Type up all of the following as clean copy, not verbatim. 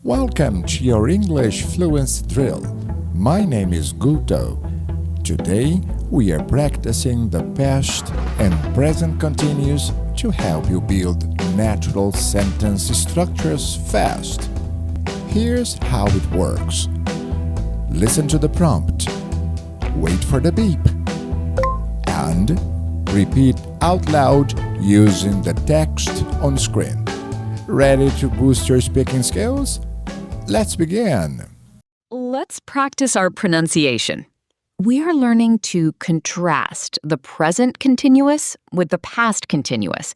Welcome to your English fluency drill. My name is Guto. Today we are practicing the past and present continuous to help you build natural sentence structures fast. Here's how it works. Listen to the prompt, wait for the beep, and repeat out loud using the text on screen. Ready to boost your speaking skills? Let's begin. Let's practice our pronunciation. We are learning to contrast the present continuous with the past continuous,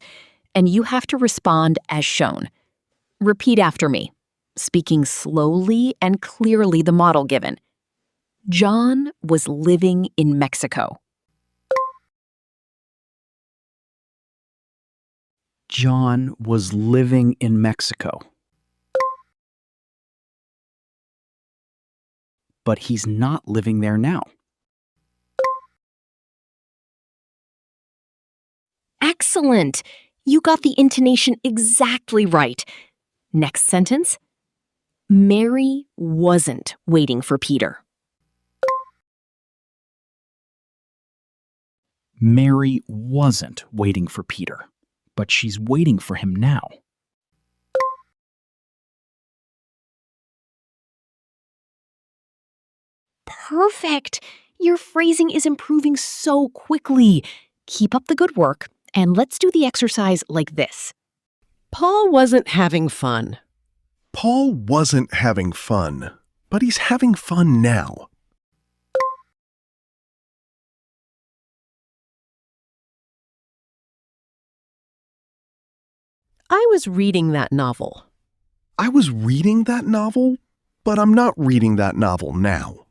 and you have to respond as shown. Repeat after me, speaking slowly and clearly the model given. John was living in Mexico. John was living in Mexico. But he's not living there now. Excellent! You got the intonation exactly right. Next sentence. Mary wasn't waiting for Peter. Mary wasn't waiting for Peter, but she's waiting for him now. Perfect! Your phrasing is improving so quickly. Keep up the good work, and let's do the exercise like this. Paul wasn't having fun. Paul wasn't having fun, but he's having fun now. I was reading that novel. I was reading that novel, but I'm not reading that novel now.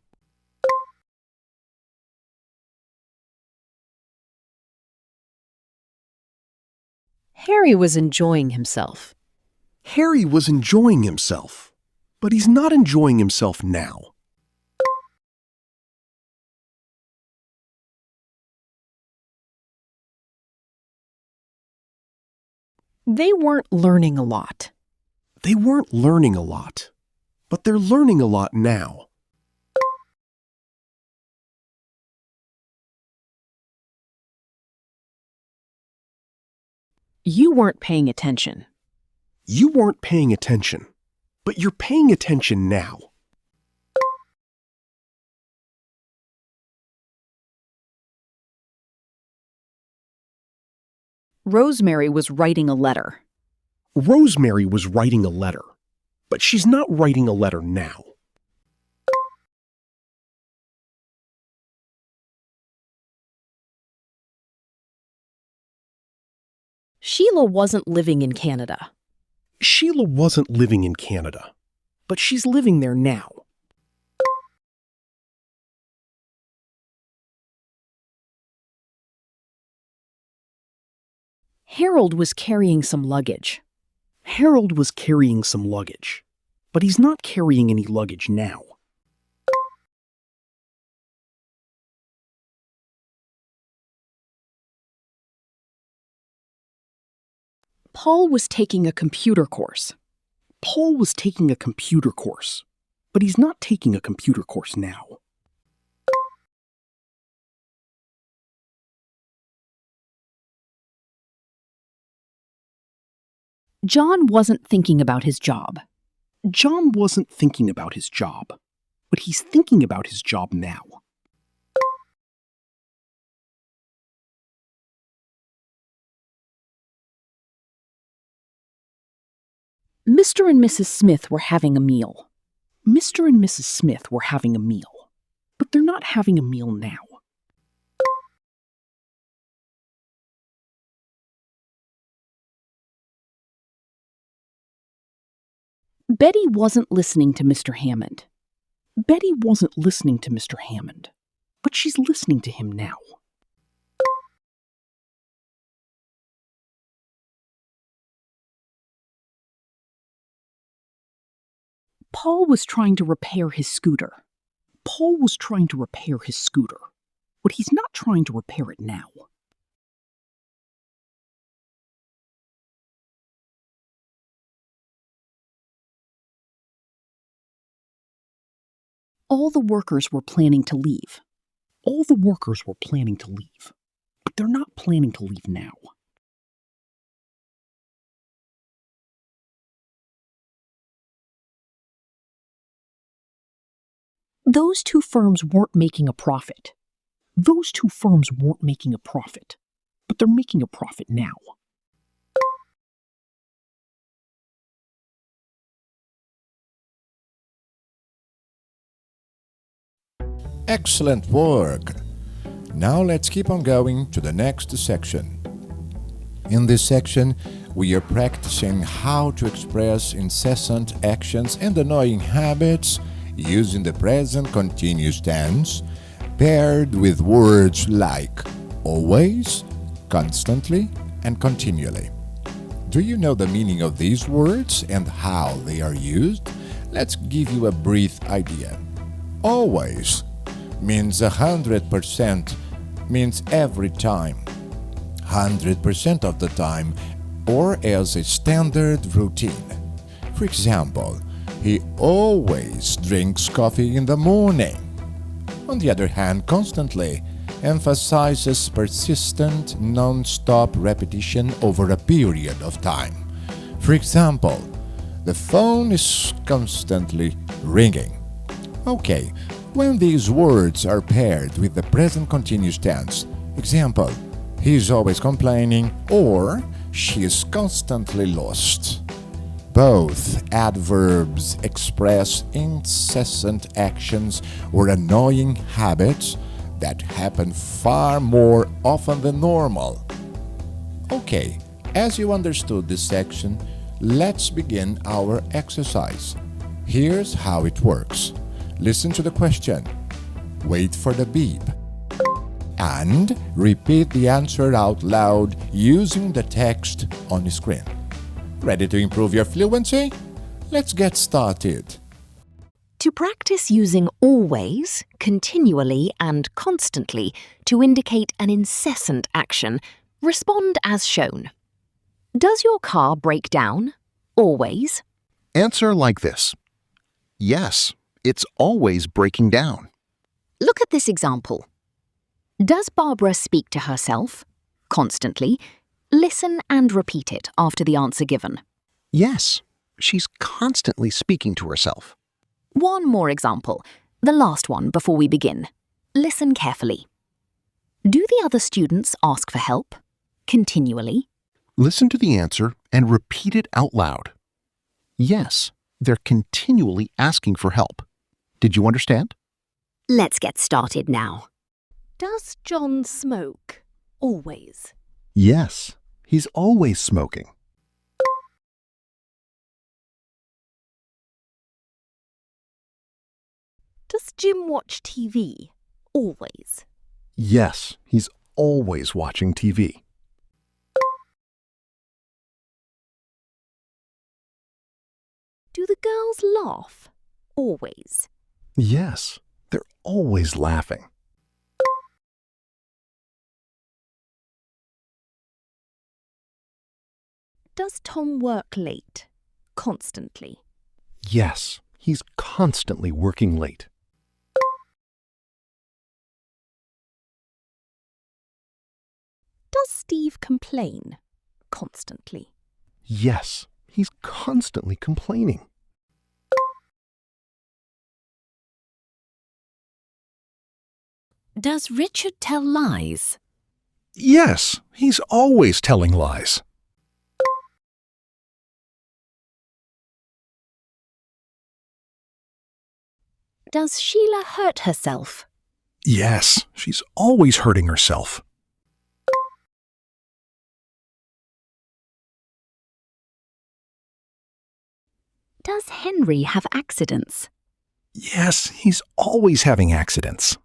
Harry was enjoying himself. Harry was enjoying himself, but he's not enjoying himself now. They weren't learning a lot. They weren't learning a lot, but they're learning a lot now. You weren't paying attention. You weren't paying attention, but you're paying attention now. Rosemary was writing a letter. Rosemary was writing a letter, but she's not writing a letter now. Sheila wasn't living in Canada. Sheila wasn't living in Canada, but she's living there now. Harold was carrying some luggage. Harold was carrying some luggage, but he's not carrying any luggage now. Paul was taking a computer course. Paul was taking a computer course, but he's not taking a computer course now. John wasn't thinking about his job. John wasn't thinking about his job, but he's thinking about his job now. Mr. and Mrs. Smith were having a meal. Mr. and Mrs. Smith were having a meal, but they're not having a meal now. Betty wasn't listening to Mr. Hammond. Betty wasn't listening to Mr. Hammond, but she's listening to him now. Paul was trying to repair his scooter. Paul was trying to repair his scooter, but he's not trying to repair it now. All the workers were planning to leave. All the workers were planning to leave, but they're not planning to leave now. Those two firms weren't making a profit. Those two firms weren't making a profit, but they're making a profit now. Excellent work! Now let's keep on going to the next section. In this section, we are practicing how to express incessant actions and annoying habits using the present continuous tense, paired with words like always, constantly, and continually. Do you know the meaning of these words and how they are used? Let's give you a brief idea. Always means 100%, means every time, 100% of the time, or as a standard routine. For example, he always drinks coffee in the morning. On the other hand, constantly emphasizes persistent, non-stop repetition over a period of time. For example, the phone is constantly ringing. Okay, when these words are paired with the present continuous tense, example, he is always complaining or she is constantly lost. Both adverbs express incessant actions or annoying habits that happen far more often than normal. Okay, as you understood this section, let's begin our exercise. Here's how it works. Listen to the question, wait for the beep, and repeat the answer out loud using the text on the screen. Ready to improve your fluency? Let's get started. To practice using always, continually, and constantly to indicate an incessant action, respond as shown. Does your car break down? Always? Answer like this. Yes, it's always breaking down. Look at this example. Does Barbara speak to herself? Constantly. Listen and repeat it after the answer given. Yes, she's constantly speaking to herself. One more example, the last one before we begin. Listen carefully. Do the other students ask for help? Continually? Listen to the answer and repeat it out loud. Yes, they're continually asking for help. Did you understand? Let's get started now. Does John smoke? Always? Yes, he's always smoking. Does Jim watch TV? Always? Yes, he's always watching TV. Do the girls laugh? Always? Yes, they're always laughing. Does Tom work late? Constantly? Yes, he's constantly working late. Does Steve complain? Constantly? Yes, he's constantly complaining. Does Richard tell lies? Yes, he's always telling lies. Does Sheila hurt herself? Yes, she's always hurting herself. Does Henry have accidents? Yes, he's always having accidents.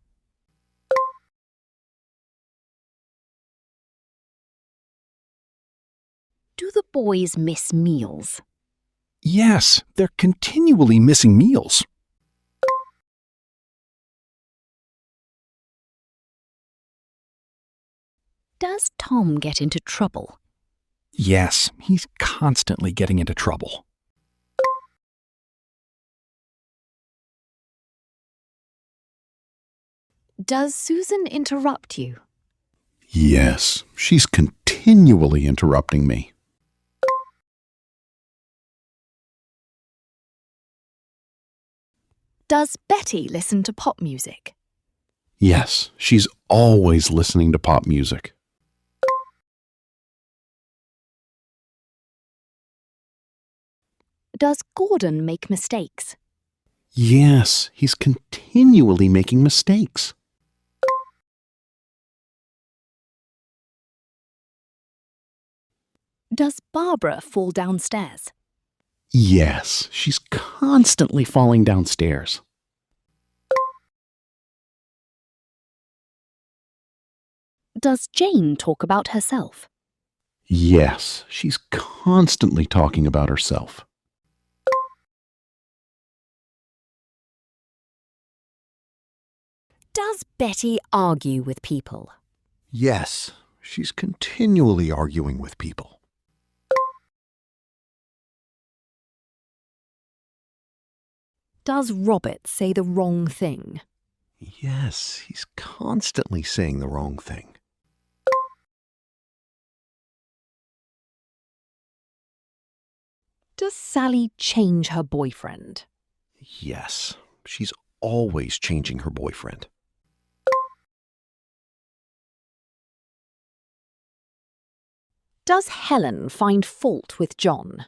Do the boys miss meals? Yes, they're continually missing meals. Does Tom get into trouble? Yes, he's constantly getting into trouble. Does Susan interrupt you? Yes, she's continually interrupting me. Does Betty listen to pop music? Yes, she's always listening to pop music. Does Gordon make mistakes? Yes, he's continually making mistakes. Does Barbara fall downstairs? Yes, she's constantly falling downstairs. Does Jane talk about herself? Yes, she's constantly talking about herself. Does Betty argue with people? Yes, she's continually arguing with people. Does Robert say the wrong thing? Yes, he's constantly saying the wrong thing. Does Sally change her boyfriend? Yes, she's always changing her boyfriend. Does Helen find fault with John?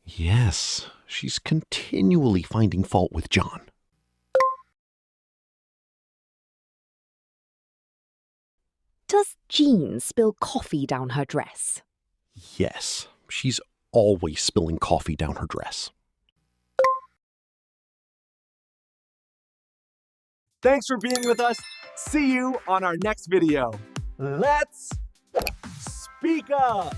Yes, she's continually finding fault with John. Does Jean spill coffee down her dress? Yes, she's always spilling coffee down her dress. Thanks for being with us. See you on our next video. Let's speak up.